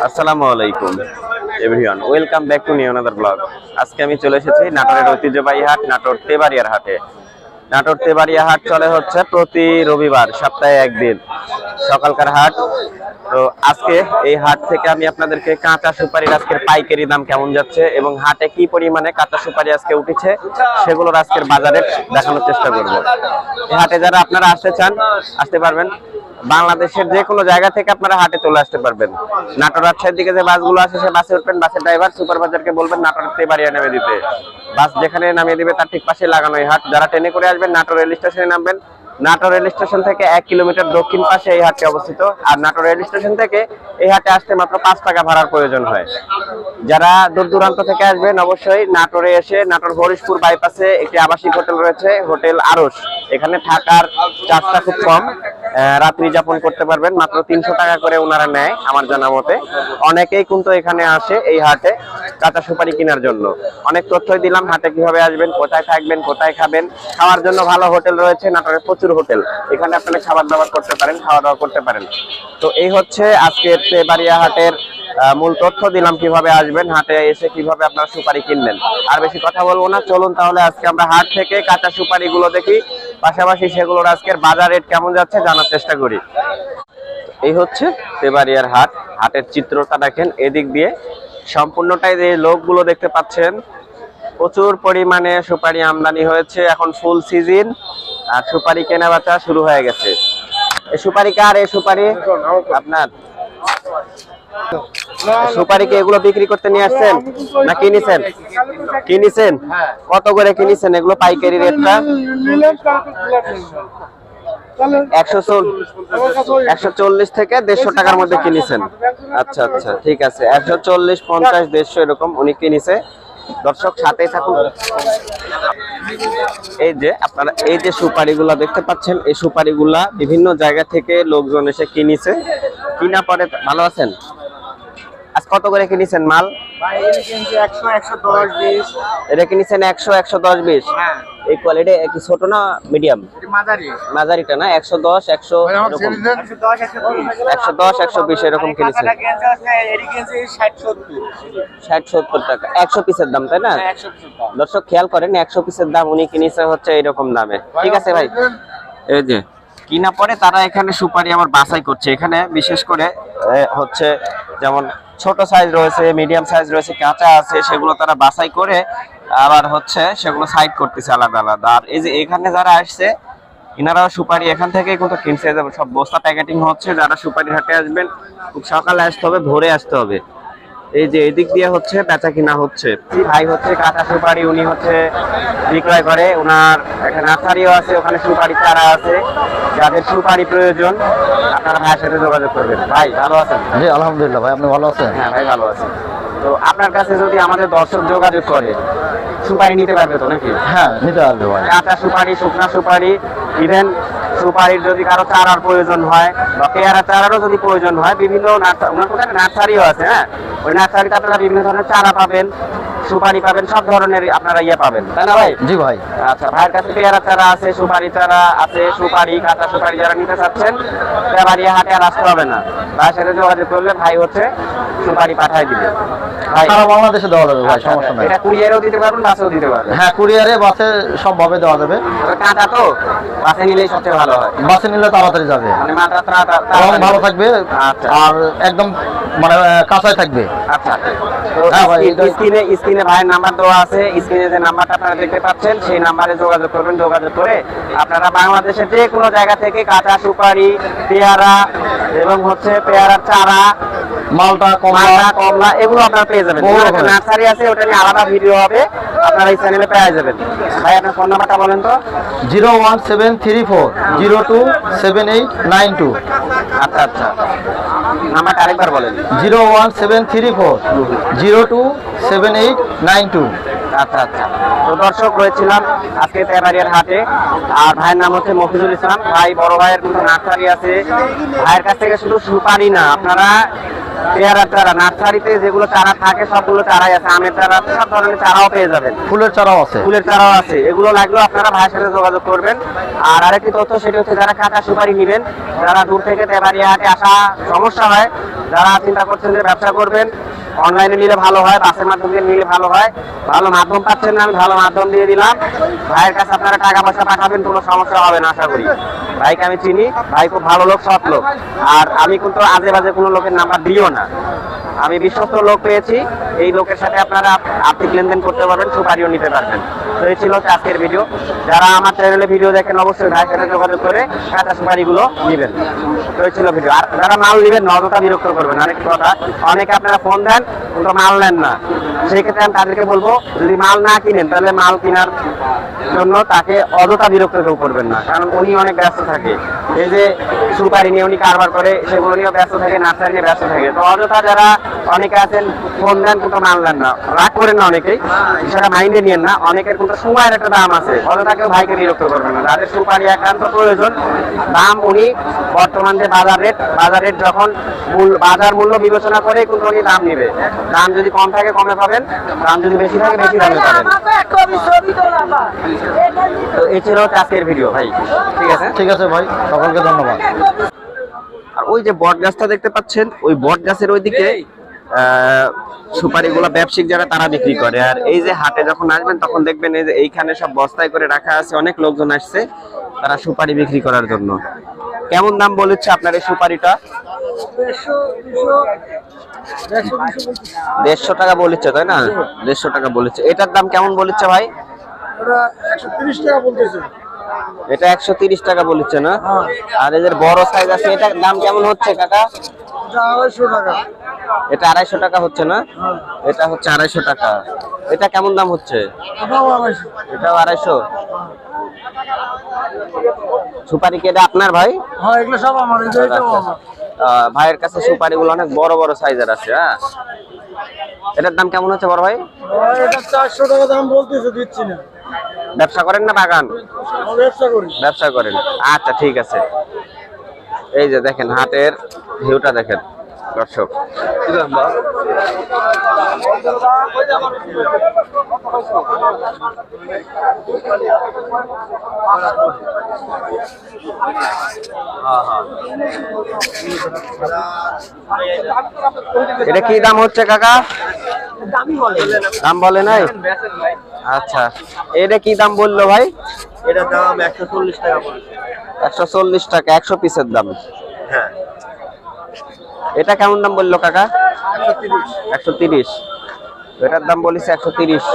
আসসালামু আলাইকুম everyone, welcome back to new another blog. আজকে আমি চলে এসেছি নাটোরের ঐতিহ্যবাহী হাট নাটোর তেবাড়িয়ার হাটে। নাটোর তেবাড়িয়া হাট চলে হচ্ছে প্রতি রবিবার, সপ্তাহে একদিন সকালকার হাট। তো আজকে এই হাট থেকে আমি আপনাদেরকে কাঁচা সুপারির আজকের পাইকারি দাম কেমন যাচ্ছে এবং হাটে কি পরিমাণে কাঁচা সুপারি আজকে উঠেছে সেগুলোর আজকের বাজারে দেখানোর চেষ্টা করব। এই হাটে যারা আপনারা আসতে চান আসতে পারবেন, বাংলাদেশের যে কোনো জায়গা থেকে আপনারা হাটে চলে আসতে পারবেন। নাটোর রাজশাহীর দিকে যে বাসগুলো আসে সে বাসে উঠবেন, বাসের ড্রাইভার সুপারভাইজারকে বলবেন নাটোরের তেবাড়িয়া নেমে দিতে। বাস যেখানে নামিয়ে দিবে তার ঠিক পাশে লাগানো এই হাট। যারা ট্রেনে করে আসবেন নাটোর রেল স্টেশনে নামবেন। নাটোর রেল স্টেশন থেকে 1 কিলোমিটার দক্ষিণ পাশে এই হাটটি অবস্থিত। আর নাটোর রেল স্টেশন থেকে এই হাটে আসতে মাত্র 5 টাকা ভাড়ার প্রয়োজন হয়। যারা দূর দূরান্ত থেকে আসবেন অবশ্যই নাটোরে এসে নাটোর হরিশপুর বাইপাসে একটি আবাসিক হোটেল রয়েছে, হোটেল আরশ। এখানে থাকার চার্জটা খুব কম, রাত্রি যাপন করতে পারবেন। মাত্র 300 টাকা করে ওনারা নেয় আমার জানা মতে। অনেকেই কিন্তু এখানে আসে এই হাটে কাঁচা সুপারি কেনার জন্য। অনেক তথ্যই দিলাম হাটে কিভাবে আসবেন, কোথায় থাকবেন, কোথায় খাবেন। খাওয়ার জন্য ভালো হোটেল রয়েছে নাটোরে, প্রচুর হোটেল। এখানে আপনারা খাবার দাবার করতে পারেন, খাওয়া দাওয়া করতে পারেন। তো এই হচ্ছে আজকের তেবাড়িয়া হাটের মূল তথ্য দিলাম, কিভাবে আসবেন, হাটে এসে কিভাবে আপনারা সুপারি কিনবেন। আর বেশি কথা বলবো না, চলুন তাহলে আজকে আমরা হাট থেকে কাঁচা সুপারি গুলো দেখি, পাশাপাশি সেগুলোর আজকের বাজার রেট কেমন যাচ্ছে জানার চেষ্টা করি। এই হচ্ছে তেবাড়িয়ার হাট। হাটের চিত্রটা দেখেন, এদিক দিয়ে সম্পূর্ণটাই যে লোকগুলো দেখতে পাচ্ছেন, প্রচুর পরিমাণে সুপারি আমদানি হয়েছে। এখন ফুল সিজন আর সুপারি কেনা বেচা শুরু হয়ে গেছে। এই সুপারি কার? এই সুপারি আপনার? সুপারি কি এগুলো বিক্রি করতে নিয়ে আসছেন না কিনেছেন? কিনেছেন? কত করে কিনেছেন এগুলো পাইকারি রেটটা? 140 থেকে 150 টাকার মধ্যে কিনেছেন। আচ্ছা আচ্ছা, ঠিক আছে। 140, 50, 150 এরকম উনি কিনেছে। দর্শক সাথেই থাকুন। এই যে আপনারা এই যে সুপারিগুলা দেখতে পাচ্ছেন, এই সুপারিগুলা বিভিন্ন জায়গা থেকে লোকজন এসে কিনেছে। কিনা পরে ভালো আছেন? আজ কত করে কিনেছেন মাল? এটা কিনেছেন 100, 110, 20। এই কোয়ালিটি কি ছোট না মিডিয়াম? মাঝারিটা না? 110, 100 এরকম, 110, 120 এরকম কিনেছেন। 60-70 টাকা 100 পিসের দাম, তাই না? দর্শক খেয়াল করেন, 100 পিসের দাম উনি কিনেছে হচ্ছে এইরকম দামে। ঠিক আছে ভাই, এই যে কিনা পরে তারা এখানে সুপারি আবার বাছাই করছে। এখানে বিশেষ করে হচ্ছে যেমন ছোট সাইজ রয়েছে, মিডিয়াম সাইজ রয়েছে, কাঁচা আছে, সেগুলো তারা বাছাই করে আবার হচ্ছে সেগুলো সাইড করতেছে আলাদা আলাদা। আর এই যে এখানে যারা আসছে ইনারাও সুপারি এখান থেকে কিন্তু কিনছে। সব বস্তা প্যাকেটিং হচ্ছে। যারা সুপারি হাটে আসবেন খুব সকালে আসতে হবে, ভোরে আসতে হবে। এই যে এদিক দিয়ে হচ্ছে বেচা কিনা হচ্ছে। ভাই হচ্ছে কাঁচা সুপারি উনি হচ্ছে বিক্রয় করে। ওনার একটা নার্সারিও আছে, ওখানে সুপারি চারা আছে। যাদের সুপারি প্রয়োজন আপনারা ভাইয়ের সাথে যোগাযোগ করবেন। ভাই ভালো আছেন? জি আলহামদুলিল্লাহ। ভাই আপনি ভালো আছেন? হ্যাঁ ভাই ভালো আছেন। তো আপনার কাছে যদি আমাদের দর্শক যোগাযোগ করে সুপারি নিতে পারবে তো নাকি? হ্যাঁ নিতে পারবে ভাই। কাঁচা সুপারি, শুকনা সুপারি, ইভেন সুপারির যদি কারো চারার প্রয়োজন হয় বা পেয়ারা চারারও যদি প্রয়োজন হয়, বিভিন্ন নার্সারিও আছে। হ্যাঁ, ওই নার্সারিতে আপনারা বিভিন্ন ধরনের চারা পাবেন, সুপারি পাবেন, সব ধরনের আপনারা ইয়ে পাবেন, তাই না ভাই? জি ভাই। আচ্ছা, ভাইয়ের কাছে পেয়ারা চারা আছে, সুপারি চারা আছে, সুপারি কাঁচা সুপারি যারা নিতে চাচ্ছেন তেবাড়িয়া হাটে আর আসতে হবে না। ভাইয়ের সাথে যোগাযোগ করলে ভাই হচ্ছে সুপারি পাঠিয়ে দিবে। ভাই সারা বাংলাদেশে দেওয়া যাবে ভাই, সমস্যা নাই। এটা কুরিয়ারেও দিতে পারবেন, বাসেও দিতে পারবেন। হ্যাঁ কুরিয়ারে, বাসে সবভাবে দেওয়া যাবে। কাঁচা তো বাসে নিলেই সবচেয়ে ভালো হয়। বাসে নিলে তাড়াতাড়ি যাবে, মানে মাত্রা রং ভালো থাকবে। আচ্ছা। আর একদম মানে কাঁচাই থাকবে। আচ্ছা, তো হ্যাঁ ভাই, স্ক্রিনে ভাইয়ের নাম্বার দেওয়া আছে। স্ক্রিনে যে নাম্বারটা আপনারা দেখতে পাচ্ছেন সেই নাম্বারে যোগাযোগ করবেন। যোগাযোগ করে আপনারা বাংলাদেশের যে কোনো জায়গা থেকে কাঁচা সুপারি, পেয়ারা এবং হচ্ছে পেয়ারার চারা, মালটা, কমলা এগুলো আপনারা পেয়ে যাবেন। নার্সারি আছে, ওটা নিয়ে আলাদা ভিডিও হবে, আপনারা এই চ্যানেলে পেয়ে যাবেন। ভাই আপনার ফোন নাম্বারটা বলেন তো। 01734027892। আচ্ছা আচ্ছা, নাম্বারটা আরেকবার বলেন। 01734027892। আচ্ছা আচ্ছা, তো দর্শক রয়েছিলাম আজকে তেবাড়িয়ার হাটে। আর ভাইয়ের নাম হচ্ছে মফিজুল ইসলাম। ভাই বড় ভাইয়ের কিন্তু নার্সারি আছে। ভাইয়ের কাছ থেকে শুধু সুপারি না, আপনারা পেয়ারা চারা নার্সারিতে যেগুলো চারা থাকে সবগুলো চারাই আছে, আমের চারা আছে, সব ধরনের চারাও পেয়ে যাবেন। ফুলের চারাও আছে। ফুলের চারাও আছে, এগুলো লাগলেও আপনারা ভাইয়ের সাথে যোগাযোগ করবেন। আর আরেকটি তথ্য সেটা হচ্ছে যারা কাঁচা সুপারি নেবেন, যারা দূর থেকে তেবাড়িয়া হাটে আসা সমস্যা হয়, যারা চিন্তা করছেন যে ব্যবসা করবেন, অনলাইনে নিলে ভালো হয়, বাসের মাধ্যমে নিলে ভালো হয়, ভালো মাধ্যম পাচ্ছেন না, আমি ভালো মাধ্যম দিয়ে দিলাম। ভাইয়ের কাছে আপনারা টাকা পয়সা পাঠাবেন, কোনো সমস্যা হবে না আশা করি। ভাইকে আমি চিনি, ভাই খুব ভালো লোক, সৎ লোক। আর আমি কিন্তু আজে বাজে কোনো লোকের নাম্বার দিও না, আমি বিশ্বস্ত লোক পেয়েছি, এই লোকের সাথে আপনারা আর্থিক লেনদেন করতে পারবেন, সুপারিও নিতে পারবেন। তো এই ছিল আজকের ভিডিও। যারা আমার চ্যানেলে ভিডিও দেখেন অবশ্যই ভাইয়ের সাথে যোগাযোগ করে কাঁচা সুপারিগুলো নেবেন। তো এই ছিল ভিডিও। আর যারা মাল নেবেন অযথা বিরক্ত করবেন। আরেকটা কথা, অনেকে আপনারা ফোন দেন কিন্তু মাল নেন না, সেই ক্ষেত্রে আমি তাদেরকে বলবো যদি মাল না কিনেন তাহলে মাল কেনার জন্য তাকে অযথা বিরক্ত কেউ করবেন না, কারণ উনি অনেক ব্যস্ত থাকে। এই যে সুপারি নিয়ে উনি কারবার করে সেগুলো নিয়েও ব্যস্ত থাকে, নার্সারি নিয়ে ব্যস্ত থাকে। তো অযথা যারা অনেকে আছেন ফোন দেন কিন্তু মাল নেন না, রাগ করেন না অনেকেই, সেটা মাইন্ডে নিয়েন না। অনেকের কিন্তু সময়ের একটা দাম আছে, অযথা কেউ ভাইকে বিরক্ত করবেন না। যাদের সুপারি একান্ত প্রয়োজন, দাম উনি বর্তমান যে বাজার রেট যখন বাজার মূল্য বিবেচনা করে কিন্তু উনি দাম নেবে। দাম যদি কম থাকে কমে পাবেন, দাম যদি বেশি থাকে বেশি দামে পাবেন। তো এই ছিল আজকের ভিডিও ভাই। ঠিক আছে, ঠিক আছে ভাই, সকলকে ধন্যবাদ। আর ওই যে বট গাছটা দেখতে পাচ্ছেন, ওই বট গাছের ওইদিকে সুপারিগুলো ব্যবসায়িক যারা তারা বিক্রি করে। আর এই যে হাটে যখন আসবেন তখন দেখবেন এই যে এইখানে সব বস্তায় করে রাখা আছে, অনেক লোকজন আসছে তারা সুপারি বিক্রি করার জন্য। কেমন দাম বলেছে আপনার এই সুপারিটা? 150 টাকা বলেছে, তাই না? 150 টাকা বলেছে। এটার দাম কেমন বলেছে ভাই? এটা 130 টাকা বলেছে না? আর এদের বড় সাইজ আছে, এটার দাম কেমন হচ্ছে কাকা? এটা 250 টাকা হচ্ছে না? এটা হচ্ছে 250 টাকা। এটা কেমন দাম হচ্ছে? এটাও 250। সুপারি কি এটা আপনার ভাই? ভাইয়ের কাছে সুপারি গুলো অনেক বড় বড় সাইজের আছে। হ্যাঁ, এটার দাম কেমন হচ্ছে বড় ভাই? 400 টাকা দাম বলতেছে, দিচ্ছি না। ব্যবসা করেন না বাগান? ব্যবসা করেন, আচ্ছা ঠিক আছে। এই যে দেখেন হাটের ভিউটা দেখেন দর্শক। এটা কি দাম হচ্ছে কাকা? দাম বলে নাই? আচ্ছা, এটা কি দাম বললো ভাই? এটার দাম 140 টাকা পড়েছে। 140 টাকা 100 পিসের দাম। হ্যাঁ। এটা কেমন দাম বললো কাকা? 130। 130। এটার দাম বলেছে 130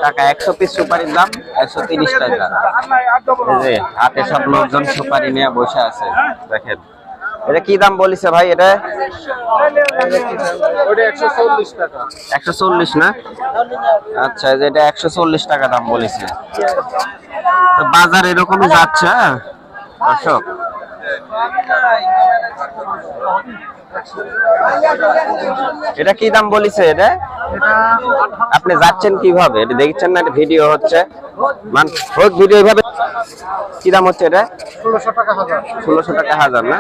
টাকা। 100 পিস সুপারির দাম 130 টাকা। এই যে হাতে সব লোকজন সুপারি নিয়ে বসে আছে দেখেন। এটা কি দাম বলেছে ভাই? এটা ওটা 140 টাকা। 140 না? আচ্ছা, যে এটা 140 টাকা দাম বলেছে। তো বাজার এরকমই যাচ্ছে। হ্যাঁ দর্শক, এটা কি দাম বলেছে? এটা আপনি যাচ্ছেন কিভাবে? এটা দেখছেন না, এটা ভিডিও হচ্ছে, হোক ভিডিও এইভাবে। কি দাম হচ্ছে এটা? 1600 টাকা হাজার। 1600 টাকা হাজার না?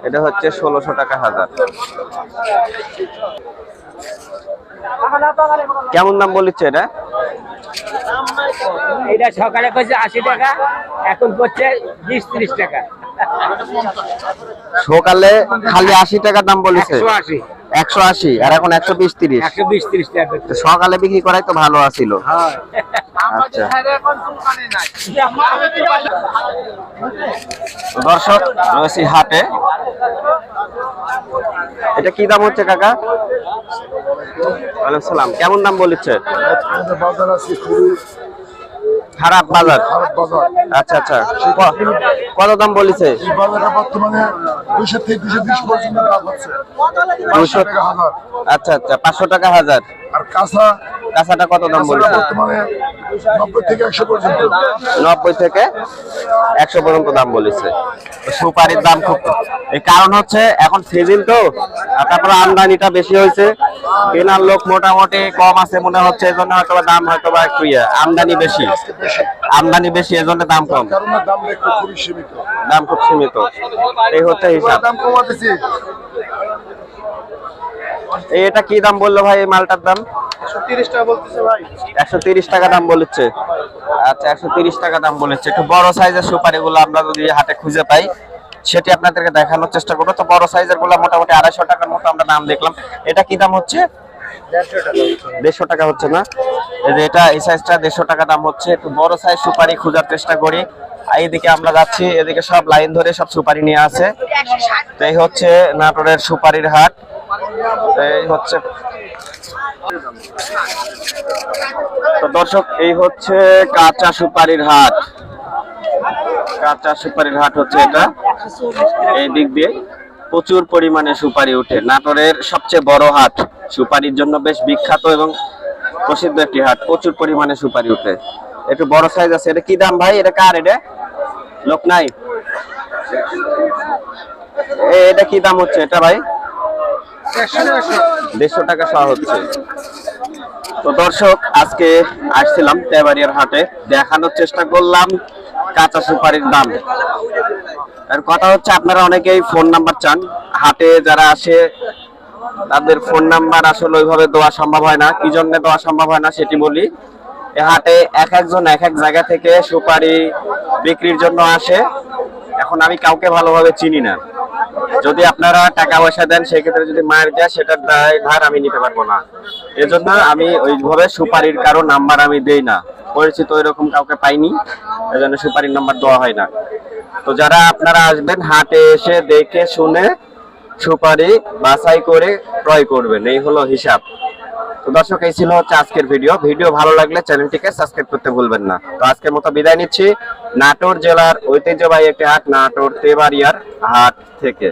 এটা হচ্ছে 1600 টাকা হাজার। কেমন দাম বলেছে এটা? এটা সকালে কইছে 80 টাকা, এখন করছে 20-30 টাকা। সকালে খালি 80 টাকা দাম বলেছে। 180 180 আর এখন 120-30। 120-30 টাকা। তো সকালে বিক্রি করাই তো ভালো আছিল। আচ্ছা দর্শক, রয়েছি হাটে। এটা কি দাম হচ্ছে কাকা? ওয়ালাইকুম সালাম। কেমন দাম বলেছে? বাজার আছে খুবই খারাপ বাজার। খারাপ বাজার। আচ্ছা আচ্ছা, কত দাম বলেছে? এই বাজারটা বর্তমানে 200 থেকে 220 পর্যন্ত দাম হচ্ছে। 200 টাকা হাজার। আচ্ছা আচ্ছা, 500 টাকা হাজার। আর কাঁচা কাঁচাটা কত দাম বলেছে? বর্তমানে 90 থেকে 100 পর্যন্ত। 90 থেকে 100 পর্যন্ত দাম বলেছে। সুপারির দাম খুব, এই কারণ হচ্ছে এখন সিজন তো, আর তারপরে আমদানিটা বেশি হয়েছে, কেনার লোক মোটামুটি কম আছে মনে হচ্ছে, এই জন্য হয়তো দাম হয়তো বা একটু আমদানি বেশি, এজন্য দাম কম, কারণ দাম একটু খুবই সীমিত। দাম খুব সীমিত। এই হচ্ছে হিসাব। দাম কমাতেছি। এটা কি দাম বললো ভাই এই মালটার দাম? 130 টাকা বলতেছে ভাই। 130 টাকা দাম বলেছে। আচ্ছা 130 টাকা দাম বলেছে। একটু বড় সাইজের সুপারিগুলো আমরা যদি হাটে খুঁজে পাই সেটি আপনাদেরকে দেখানোর চেষ্টা করবো। তো বড় সাইজের গুলো মোটামুটি 250 টাকার মতো আমরা দাম দেখলাম। এটা কি দাম হচ্ছে? 150 টাকা হচ্ছে না? এই যে এটা এই সাইজটা 150 টাকা দাম হচ্ছে। একটু বড় সাইজ সুপারি খোঁজার চেষ্টা করি। এইদিকে আমরা যাচ্ছি, এদিকে সব লাইন ধরে সব সুপারি নিয়ে আছে। তো এই হচ্ছে নাটোরের সুপারির হাট। এই হচ্ছে, তো দর্শক এই হচ্ছে কাঁচা সুপারির হাট। কাঁচা সুপারির হাট হচ্ছে এটা। এই দিক দিয়ে প্রচুর পরিমাণে সুপারি ওঠে। নাটোরের সবচেয়ে বড় হাট, সুপারির জন্য বেশ বিখ্যাত এবং প্রসিদ্ধ একটি হাট। প্রচুর পরিমাণে সুপারি ওঠে। একটু বড় সাইজ আছে। এটা কি দাম ভাই? এটা কার? এটা লোক নাই। এটা কি দাম হচ্ছে এটা ভাই? 150 টাকা সহ হচ্ছে। তো দর্শক আজকে আসছিলাম তেবাড়িয়ার হাটে, দেখানোর চেষ্টা করলাম কাঁচা সুপারির দাম। আর কথা হচ্ছে আপনারা অনেকেই ফোন নাম্বার চান। হাটে যারা আসে তাদের ফোন নাম্বার আসলে ওইভাবে দেওয়া সম্ভব হয় না। কি জন্য দেওয়া সম্ভব হয় না সেটি বলি। এই হাটে এক একজন এক এক জায়গা থেকে সুপারি বিক্রির জন্য আসে। এখন আমি কাউকে ভালোভাবে চিনি না। যদি আপনারা টাকা পয়সা দেন সেক্ষেত্রে যদি মার যায় সেটার দায়ভার আমি নিতে পারবো না। এজন্য আমি ওইভাবে সুপারির কারো নাম্বার আমি দেই না। পরিচিত ওইরকম কাউকে পাইনি, এজন্য সুপারির নাম্বার দেওয়া হয় না। তো যারা আপনারা আসবেন হাটে এসে দেখে শুনে সুপারি বাছাই করে ক্রয় করবেন, এই হলো হিসাব। তো দর্শক এই ছিল হচ্ছে আজকের ভিডিও ভালো লাগলে চ্যানেলটিকে সাবস্ক্রাইব করতে ভুলবেন না। তো আজকের মতো বিদায় নিচ্ছি নাটোর জেলার ঐতিহ্যবাহী একটি হাট, নাটোর তেবাড়িয়ার হাট থেকে।